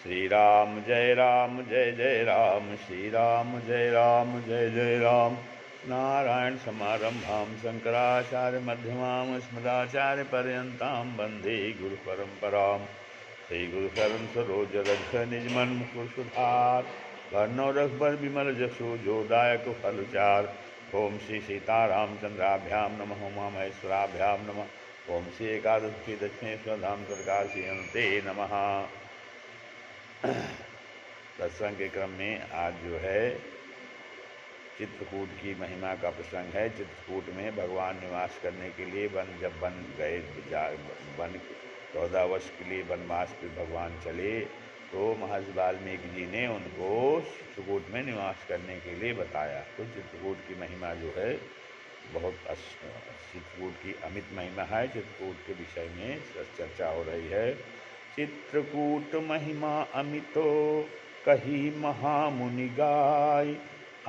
श्री राम जय जय राम, श्री राम जय जय राम। नारायण समारंभां शंकराचार्य मध्यमां अस्मदाचार्यपर्यन्तां वन्दे गुरुपरम्परां। श्रीगुरुशरण सरोज रघ निजमन मुकुर सुधार, वर्णो रघुबर विमल जसो जो दायक फलचार। ओम श्री सीतारामचंद्राभ्यां नमः, उमा महेश्वराभ्यां नमः। ओम श्री एकादशी दक्षिणेश्वर धाम प्रकाशी अंते नमः। सत्संग के क्रम में आज जो है चित्रकूट की महिमा का प्रसंग है। चित्रकूट में भगवान निवास करने के लिए जब वन गए, वन 14 वर्ष के लिए वनवास पे भगवान चले, तो महर्षि वाल्मीकि जी ने उनको चित्रकूट में निवास करने के लिए बताया। तो चित्रकूट की महिमा जो है बहुत चित्रकूट की अमित महिमा है। चित्रकूट के विषय में चर्चा हो रही है। चित्रकूट महिमा अमितो कही महामुनि गाय,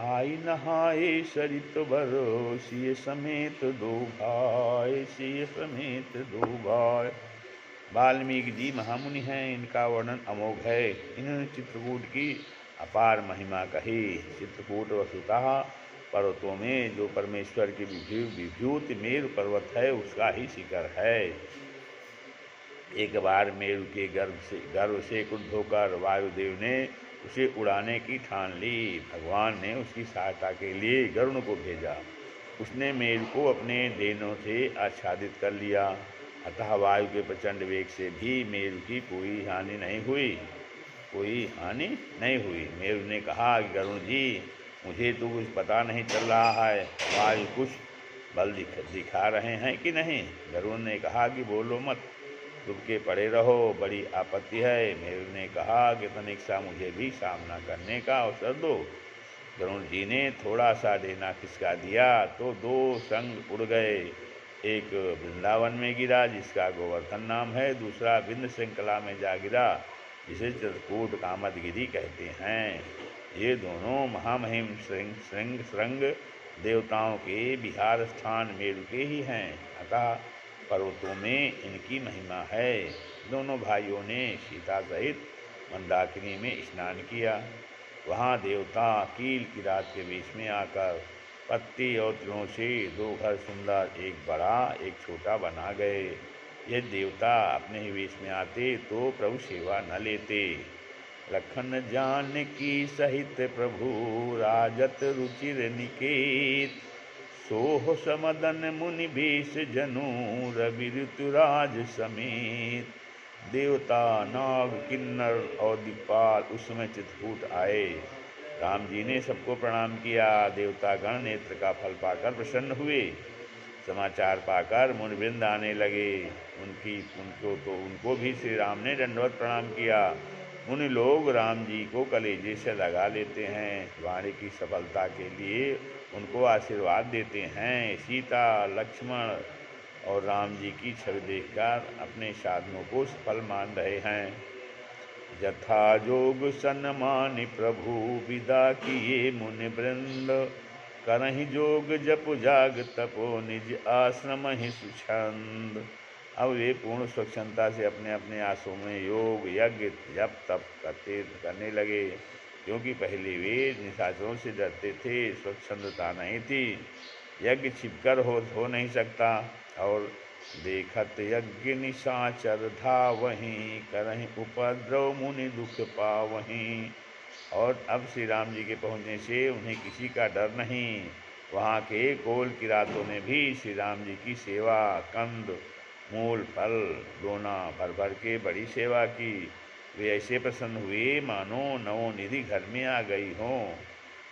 आई नहाए सरित बरो सिय समेत दो भाई, सिय समेत दो भाई। वाल्मीकि जी महामुनि हैं, इनका वर्णन अमोघ है। इन्होंने चित्रकूट की अपार महिमा कही। चित्रकूट वसुतः पर्वतों में जो परमेश्वर की विभूति मेरु पर्वत है उसका ही शिखर है। एक बार मेरु के गर्भ से क्रुद्ध होकर वायुदेव ने उसे उड़ाने की ठान ली। भगवान ने उसकी सहायता के लिए गरुड़ को भेजा। उसने मेरु को अपने देनों से आच्छादित कर लिया। अतः वायु के प्रचंड वेग से भी मेरु की कोई हानि नहीं हुई। मेरु ने कहा कि गरुड़ जी, मुझे तो कुछ पता नहीं चल रहा है, वायु कुछ बल दिखा रहे हैं कि नहीं। गरुड़ ने कहा कि बोलो मत, दुबके पड़े रहो, बड़ी आपत्ति है। मेरु ने कहा कि तनिक सा मुझे भी सामना करने का अवसर दो। गरुड़ जी ने थोड़ा सा डेना खिसका दिया तो 2 संग उड़ गए। एक वृंदावन में गिरा जिसका गोवर्धन नाम है, दूसरा बिंद श्रृंखला में जा गिरा जिसे चित्रकूट कामदगिरी कहते हैं। ये दोनों महामहिम श्रृंग देवताओं के विहार स्थान मेरु के ही हैं। अतः पर्वतों में इनकी महिमा है। दोनों भाइयों ने सीता सहित मंदाकिनी में स्नान किया। वहाँ देवता कील की रात के बीच में आकर पत्ती और तिलों से 2 घर सुंदर, एक बड़ा एक छोटा बना गए। ये देवता अपने ही वेश में आते तो प्रभु सेवा न लेते। लखन जानकी सहित प्रभु राजत रुचिर निकेत, सोह समदन मुनि भेष जनु रवि ऋतुराज समेत। देवता, नाग, किन्नर और दिक्पाल उस समय चित्रकूट आए। राम जी ने सबको प्रणाम किया। देवतागण नेत्र का फल पाकर प्रसन्न हुए। समाचार पाकर मुनिवृंद आने लगे। उनको भी श्री राम ने दंडवत प्रणाम किया। मुनि लोग राम जी को कलेजे से लगा लेते हैं। वाणी की सफलता के लिए उनको आशीर्वाद देते हैं। सीता, लक्ष्मण और राम जी की छवि देखकर अपने साधनों को सफल मान रहे हैं। यथा जोग सन्मानि प्रभु विदा किए मुनि वृंद, करहि जोग जप जाग तपो निज आश्रम ही सुछंद। अब वे पूर्ण स्वच्छंदता से अपने अपने आश्रमों में योग, यज्ञ, जप तप करने लगे, क्योंकि पहले वे निशाचरों से डरते थे, स्वच्छंदता नहीं थी। यज्ञ छिपकर हो नहीं सकता। और देखत यज्ञ निशाचर धावहीं, करहीं उपद्रव मुनि दुख पावहीं। और अब श्री राम जी के पहुँचने से उन्हें किसी का डर नहीं। वहाँ के कोल किरातों ने भी श्री राम जी की सेवा, कंद, मूल, फल, दोना भर भर के बड़ी सेवा की। वे ऐसे प्रसन्न हुए मानो नवोनिधि घर में आ गई हों।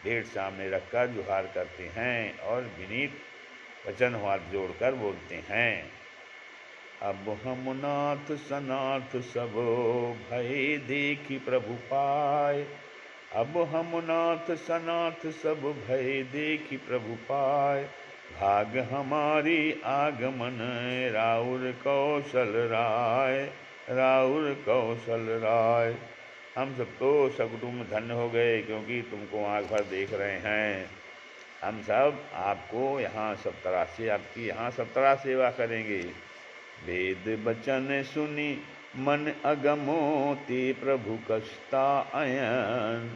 भेंट सामने रखकर जुहार करते हैं और विनीत वचन हाथ जोड़कर बोलते हैं। अब हम नाथ सनाथ सब भय देखी प्रभु पाए, अब हम नाथ सनाथ सब भय देखी प्रभु पाए। भाग हमारी आगमन राउर कौशल राय, राउर कौशल राय। हम सब तो सकुटुम्ब धन्य हो गए, क्योंकि तुमको आँख भर देख रहे हैं। हम सब आपको यहाँ सब तरह से आपकी यहाँ सब तरह सेवा करेंगे। वेद बचन सुनी मन अगमो ते प्रभु कस्ता अयन।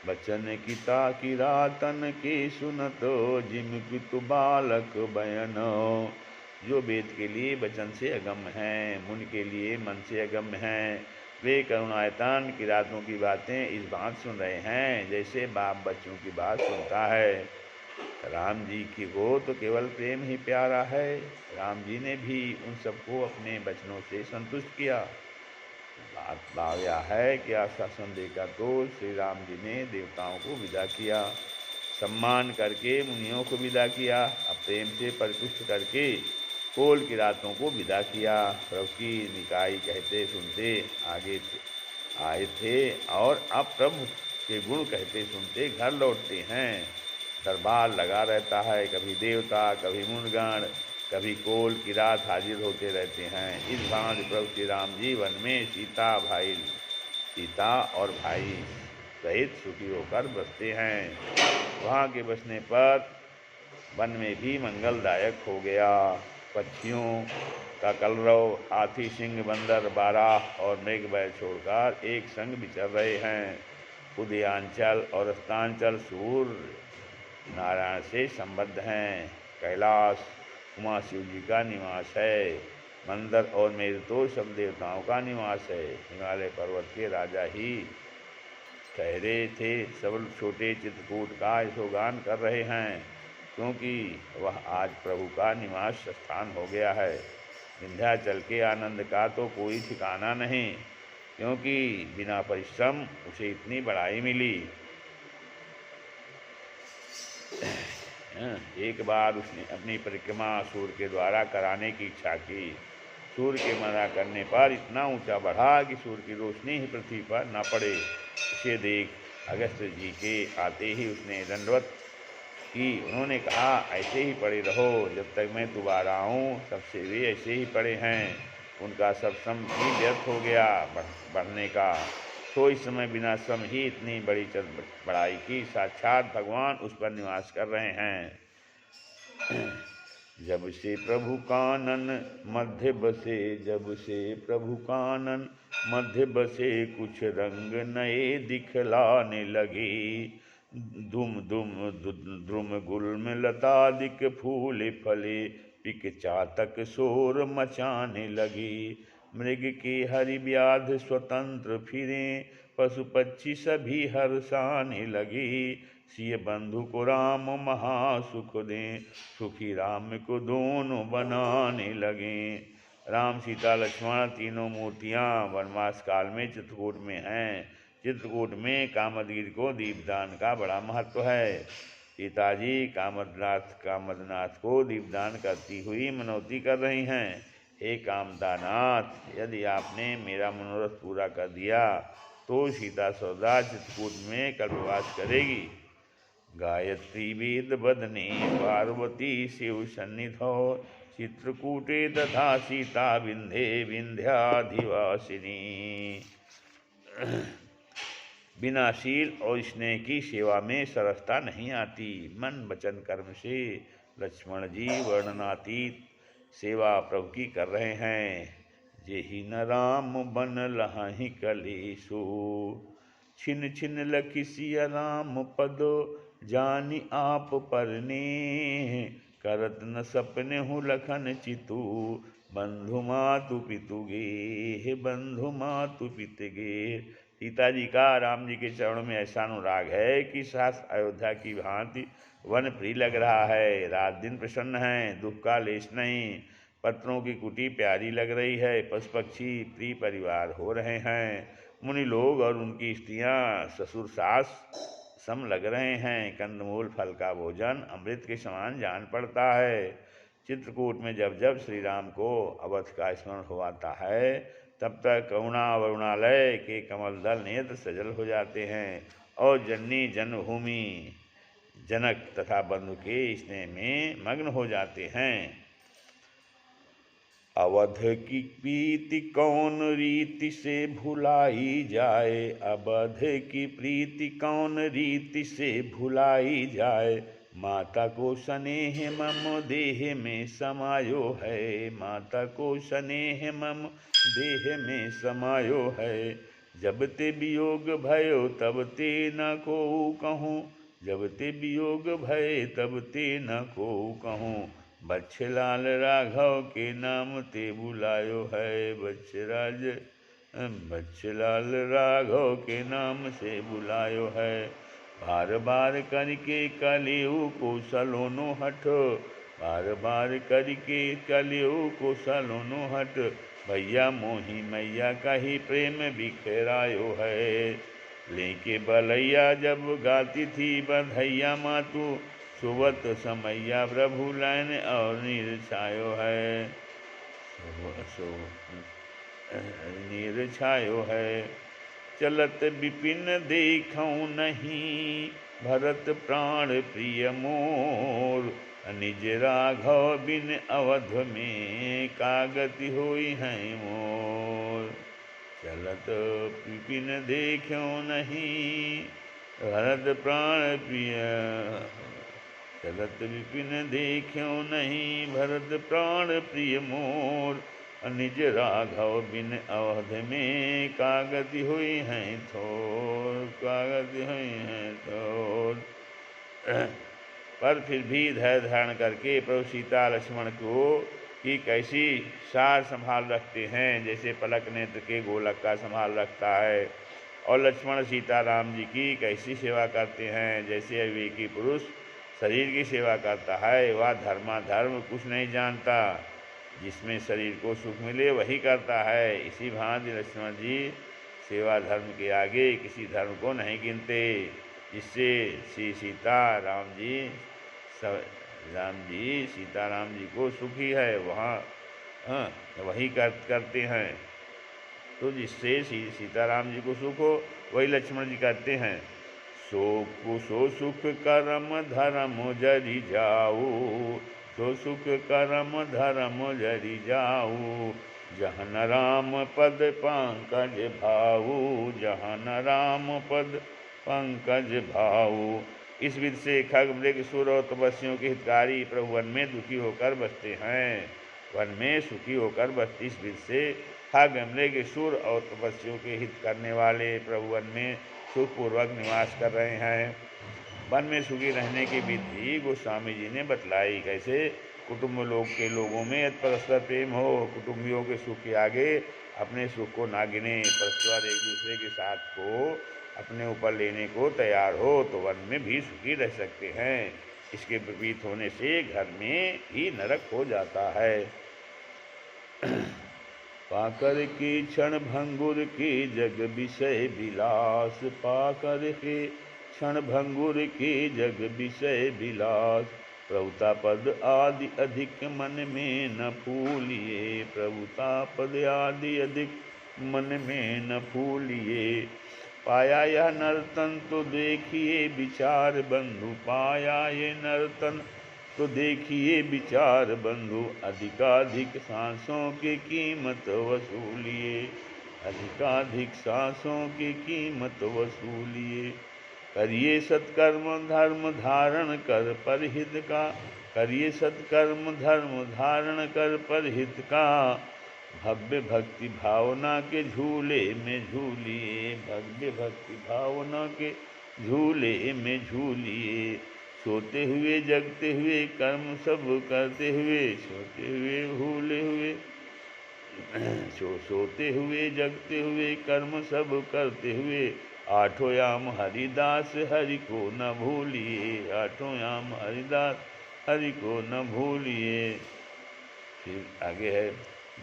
बचन किता किरातन के सुनतो जिम पितु बालक बयनो। जो वेद के लिए वचन से अगम्य हैं, मुनि के लिए मन से अगम्य हैं, वे करुणायतान किरातों की बातें इस बात सुन रहे हैं जैसे बाप बच्चों की बात सुनता है। राम जी की को तो केवल प्रेम ही प्यारा है। राम जी ने भी उन सबको अपने वचनों से संतुष्ट किया। बात यह है कि आश्वासन देकर तो श्री राम जी ने देवताओं को विदा किया, सम्मान करके मुनियों को विदा किया, अब प्रेम से परितुष्ट करके कोल किरातों को विदा किया। प्रभु की निकाय कहते सुनते आए थे और अब प्रभु के गुण कहते सुनते घर लौटते हैं। दरबार लगा रहता है, कभी देवता, कभी मुनिगण, कभी कोल किरात हाजिर होते रहते हैं। इस भांति प्रभु श्री राम जी वन में सीता और भाई सहित सुखी होकर बसते हैं। वहाँ के बसने पर वन में भी मंगलदायक हो गया। पक्षियों का कलरव, हाथी, सिंह, बंदर, बाराह और मृग बैल छोड़कर एक संग विचर रहे हैं। उदयांचल और अस्तांचल सूर्य नारायण से संबद्ध हैं। कैलाश उमा शिव जी का निवास है। मंदर और मेरु तो सब देवताओं का निवास है। हिमालय पर्वत के राजा ही ठहरे थे, सब छोटे चित्रकूट का यशोगान कर रहे हैं, क्योंकि वह आज प्रभु का निवास स्थान हो गया है। विंध्याचल के आनंद का तो कोई ठिकाना नहीं, क्योंकि बिना परिश्रम उसे इतनी बड़ाई मिली। एक बार उसने अपनी परिक्रमा सूर्य के द्वारा कराने की इच्छा की। सूर्य के मना करने पर इतना ऊंचा बढ़ा कि सूर्य की रोशनी ही पृथ्वी पर न पड़े। इसे देख अगस्त जी के आते ही उसने दंडवत की। उन्होंने कहा, ऐसे ही पड़े रहो जब तक मैं दोबारा आऊँ। सबसे वे ऐसे ही पड़े हैं, उनका सब श्रम ही व्यर्थ हो गया बढ़ने का। तो इस समय बिना श्रम ही इतनी बड़ी बड़ाई की। साक्षात भगवान उस पर निवास कर रहे हैं। जब से प्रभु कानन मध्य बसे, जब से प्रभु कानन मध्य बसे, कुछ रंग नए दिखलाने लगे। द्रुम गुल्म लतादिक फूले फले, पिक चातक शोर मचाने लगी। मृग के हरि व्याध स्वतंत्र फिरे, पशु पक्षी सभी हर्षाने लगे। सिय बंधु को राम महासुख दें, सुखी राम को दोनों बनाने लगे। राम सीता लक्ष्मण तीनों मूर्तियाँ वनवास काल में चित्रकूट में हैं। चित्रकूट में कामदगिरि को दीपदान का बड़ा महत्व है। सीता जी कामदनाथ को दीपदान करती हुई मनौती कर रही हैं। हे कामदानाथ, यदि आपने मेरा मनोरथ पूरा कर दिया तो सीता सौदा चित्रकूट में कल्पवास करेगी। गायत्री वेद बदने पार्वती शिव सन्निधौ, चित्रकूटे तथा सीता विंध्ये विंध्याधिवासिनी। बिना शील और स्नेह की सेवा में सरसता नहीं आती। मन वचन कर्म से लक्ष्मण जी वर्णनातीत सेवा प्रभु की कर रहे हैं। जेहि न राम बन लहि कलेशो, छिन छिन लखि सिय राम पदो, जानि आप परने करत न सपने हूँ लखन चितु, बंधु मातु पितु गे, बंधु मातु पित गे। सीता जी का राम जी के चरणों में ऐसा अनुराग है कि सास अयोध्या की भांति वन प्रिय लग रहा है। रात दिन प्रसन्न है, दुख का लेश नहीं। पत्रों की कुटी प्यारी लग रही है, पशु पक्षी प्रिय परिवार हो रहे हैं। मुनि लोग और उनकी स्त्रियां ससुर सास सम लग रहे हैं। कंदमूल फल का भोजन अमृत के समान जान पड़ता है। चित्रकूट में जब जब श्री राम को अवध का स्मरण हो आता है, तब तक करुणा वरुणालय के कमल दल नेत्र सजल हो जाते हैं और जननी जन्मभूमि जनक तथा बंधु के स्नेह में मग्न हो जाते हैं। अवध की प्रीति कौन रीति से भुलाई जाए, अवध की प्रीति कौन रीति से भुलाई जाए। माता को स्नेह मम देह में समायो है, माता को स्नेह मम देह में समायो है। जब ते वियोग भयो तब ते न को कहूँ, जब ते वियोग भय तब ते न को कहूँ। बच्छलाल राघव के नाम ते बुलायो है, बच्छलाल राघव के नाम से बुलायो है। बार बार करके कलियु को सलोनो हठ, बार बार करके कलियु को सलोनो हठ। भैया मोही मैया का ही प्रेम बिखरायो है। लेके बलैया जब गाती थी बधैया मातू, सुवत समैया प्रभु लाइन और नीर छायो है, नीर छायो है। चलत विपिन देखऊँ नहीं, भरत प्राण प्रिय मोर। निज राघव बिन अवध में कागति होई है मोर। चलत विपिन देखऊँ नहीं, भरत प्राण प्रिय, चलत विपिन देखऊँ नहीं, भरत प्राण प्रिय मोर। निज राघव बिन अवध में कागति हुई हैं थोर, कागति हुई हैं थोर। पर फिर भी धैर्य धारण करके प्रभु सीता लक्ष्मण को की कैसी सार संभाल रखते हैं, जैसे पलक नेत्र के गोलक का संभाल रखता है। और लक्ष्मण सीता राम जी की कैसी सेवा करते हैं, जैसे अविवेकी पुरुष शरीर की सेवा करता है। वह धर्माधर्म कुछ नहीं जानता, जिसमें शरीर को सुख मिले वही करता है। इसी भांति लक्ष्मण जी सेवा धर्म के आगे किसी धर्म को नहीं गिनते, जिससे श्री सीता राम जी सीता राम जी को सुखी है वहाँ वही करते हैं। तो जिससे सीताराम जी को सुख हो वही लक्ष्मण जी करते हैं। सो सुख करम धर्म जरि जाऊ, सो सुख करम धर्म जरि जाऊ। जहन राम पद पंकज भाऊ, जहन राम पद पंकज भाऊ। इस विधि से खग मृग सुर और तपस्वियों के हितकारी प्रभु वन में दुखी होकर बसते हैं, वन में सुखी होकर बसती। इस विधि से खग मृग सुर और तपस्वियों के हित करने वाले प्रभु वन में सुखपूर्वक निवास कर रहे हैं। वन में सुखी रहने की विधि गोस्वामी जी ने बतलाई। कैसे कुटुंब लोग के लोगों में परस्पर प्रेम हो, कुटुंबियों के सुख के आगे अपने सुख को ना गिने, परस्पर एक दूसरे के साथ को अपने ऊपर लेने को तैयार हो, तो वन में भी सुखी रह सकते हैं। इसके विपरीत होने से घर में ही नरक हो जाता है। पाकर के क्षण भंगुर के जग विषय विलास, पाकर के क्षण भंगुर के जग विषय विलास। प्रभुता पद आदि अधिक मन में न फूलिए, प्रभुता पद आदि अधिक मन में न फूलिए। पाया यह नर्तन तो देखिए विचार बंधु, पाया ये नर्तन तो देखिए विचार बंधु। अधिकाधिक सांसों की कीमत वसूलिए, अधिकाधिक सांसों की कीमत वसूलिए। करिए सत्कर्म धर्म धारण कर परहित का, करिए सत्कर्म धर्म धारण कर परहित का। भव्य भक्ति भावना के झूले में झूलिए, भव्य भक्ति भावना के झूले में झूलिए। सोते हुए जगते हुए कर्म सब करते हुए, सोते हुए भूले हुए, सोते हुए जगते हुए कर्म सब करते हुए। आठों याम हरिदास हरि को न भूलिए, आठों याम हरिदास हरि को न भूलिए। फिर आगे है,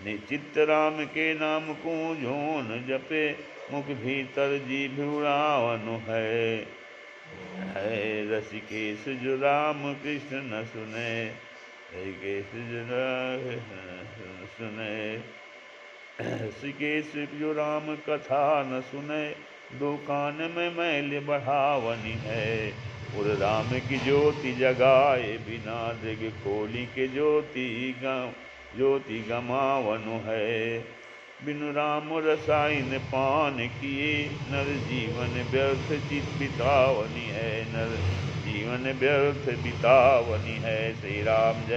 निचित राम के नाम को जोन जपे, मुख भीतर जीभ उड़ावन है। ऋषिकेश जो राम कृष्ण न सुने, ऋषिकेश जो राम सुने, ऋषिकेश जो राम कथा न सुने। दो कान में मैल बढ़ावनी है, उर राम की ज्योति जगाए बिना। दृग खोली के ज्योति गमावनु है। बिनु राम रसायन पान किए, नर जीवन व्यर्थ चित बितावनी है, नर जीवन व्यर्थ बितावनी है। श्री राम जय।